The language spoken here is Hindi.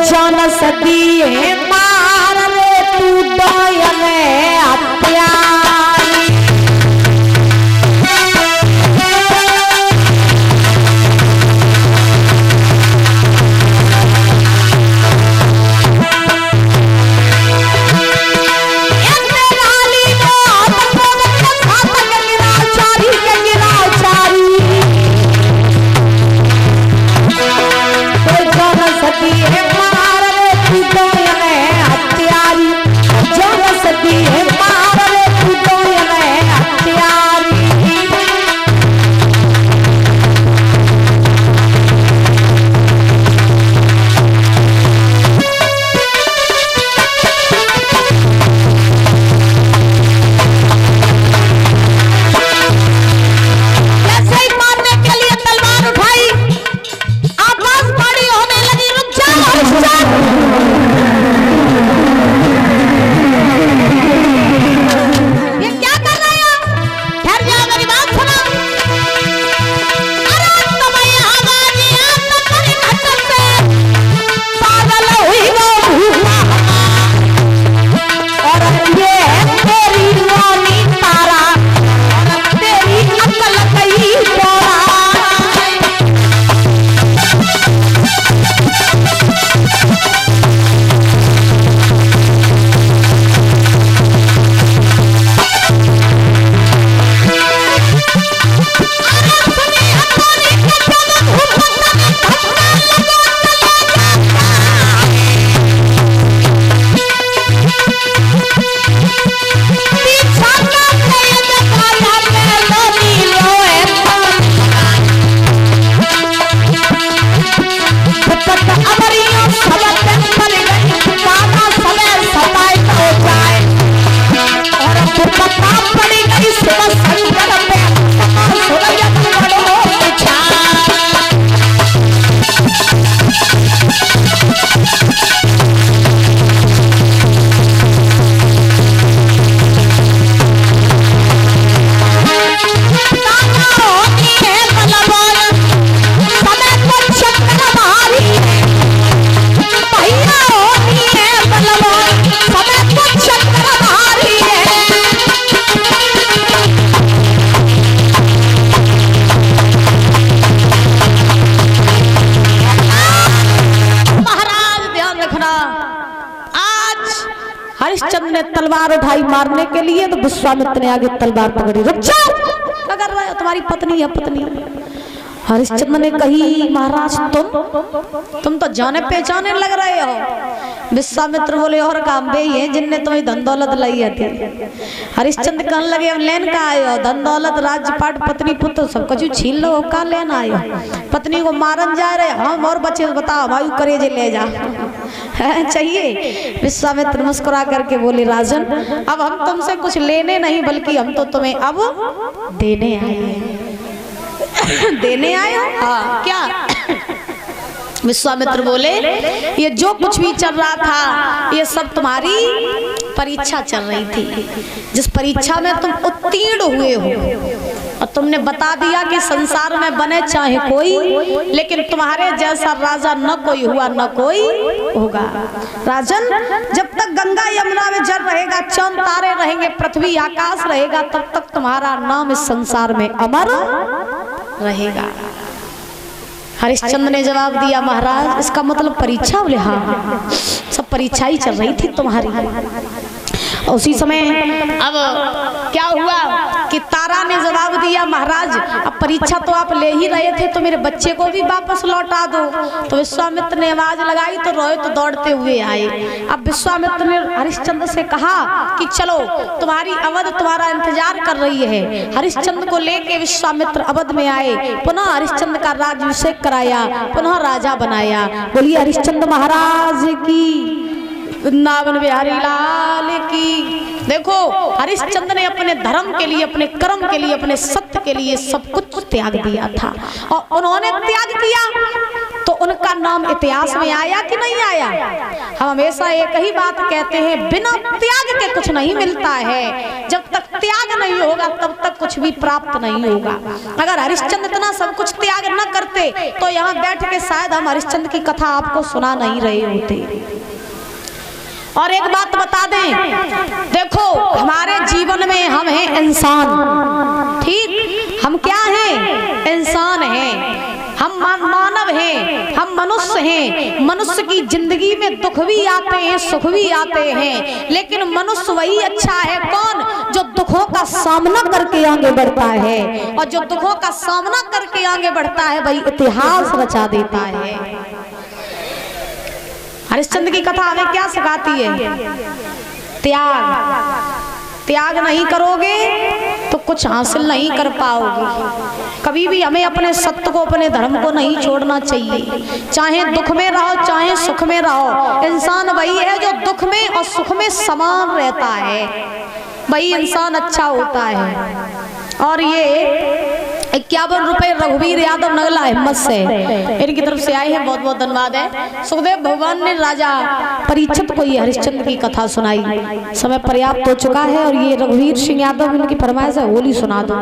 जान सदी मार रे तू दयन हत्यारी। हरिश्चंद्र ने तलवार उठाई मारने के लिए, तो विश्वामित्र ने आगे तलवार पकड़ी। रुक जाओ, क्या कर रहे हो? तुम्हारी पत्नी है पत्नी। हरिश्चंद्र ने कही महाराज तुम तो जाने पहचाने लग रहे हो। विश्वामित्र बोले और काम बे ये जिनने तुम्हें धन दौलत लाई थी। हरिश्चंद्र कहने लगे अब लेन का आयो, धन दौलत राजपाट पत्नी पुत्र सब कुछ छीन लो, का लेन आयो? पत्नी को मारन जा रहे हम और बच्चे बताओ वायु करेजे ले जा चाहिए। विश्वामित्र मुस्कुरा करके बोले राजन अब हम तुमसे कुछ लेने नहीं बल्कि हम तो तुम्हें अब देने आए देने आए। हाँ क्या? विश्वामित्र बोले ये जो कुछ भी चल रहा था ये सब तुम्हारी परीक्षा चल रही थी, जिस परीक्षा में तुम उत्तीर्ण हुए हो और तुमने बता दिया कि संसार में बने चाहे कोई, लेकिन तुम्हारे जैसा राजा न कोई हुआ न कोई होगा। राजन जब तक गंगा यमुना में जल रहेगा, चांद तारे रहेंगे, पृथ्वी आकाश रहेगा, तब तक तुम्हारा नाम इस संसार में अमर रहेगा। हरिश्चंद्र ने जवाब दिया महाराज इसका मतलब परीक्षा? बोले हाँ सब परीक्षा ही चल रही थी तुम्हारी। उसी समय अब क्या हुआ कि तारा ने जवाब दिया महाराज अब परीक्षा तो आप ले ही रहे थे तो मेरे बच्चे को भी वापस लौटा दो। तो विश्वामित्र ने आवाज लगाई तो रोए तो दौड़ते हुए आए। अब विश्वामित्र ने हरिश्चंद्र से कहा कि चलो तुम्हारी अवध तुम्हारा इंतजार कर रही है। हरिश्चंद्र को लेके विश्वामित्र अवध में आए, पुनः हरिश्चंद्र का राज्याभिषेक कराया, पुनः राजा बनाया। बोलिए हरिश्चंद्र महाराज की, वृंदावन बिहारी लाल की। देखो हरिश्चंद्र ने अपने धर्म के लिए, अपने कर्म के लिए, अपने सत्य के लिए सब कुछ त्याग दिया था और उन्होंने त्याग किया तो उनका नाम इतिहास में आया कि नहीं आया? हम हमेशा एक ही बात कहते हैं, बिना त्याग के कुछ नहीं मिलता है। जब तक त्याग नहीं होगा तब तक कुछ भी प्राप्त नहीं होगा। अगर हरिश्चंद्र इतना सब कुछ त्याग न करते तो यहाँ बैठ के शायद हम हरिश्चंद्र की कथा आपको सुना नहीं रहे होते। और एक बात बता दें, देखो हमारे जीवन में हम हैं इंसान, ठीक? हम क्या हैं? इंसान हैं, हम मानव हैं, हम मनुष्य हैं। मनुष्य की जिंदगी में दुख भी आते हैं, सुख भी आते हैं, लेकिन मनुष्य वही अच्छा है कौन? जो दुखों का सामना करके आगे बढ़ता है। और जो दुखों का सामना करके आगे बढ़ता है वही इतिहास रचा देता है। हरिश्चंद्र की कथा हमें क्या सिखाती है? त्याग। त्याग नहीं करोगे तो कुछ हासिल नहीं कर पाओगे। कभी भी हमें अपने सत्य को, अपने धर्म को नहीं छोड़ना चाहिए। चाहे दुख में रहो चाहे सुख में रहो, इंसान वही है जो दुख में और सुख में समान रहता है, वही इंसान अच्छा होता है। और ये 51 रुपए रघुवीर यादव नगला हिम्मत से इनकी तरफ से आए हैं, बहुत बहुत धन्यवाद है। सुखदेव भगवान ने राजा परीक्षित को ये हरिश्चंद्र की कथा सुनाई। समय पर्याप्त हो चुका है और ये रघुवीर सिंह यादव इनकी फरमाइश है, होली सुना दो।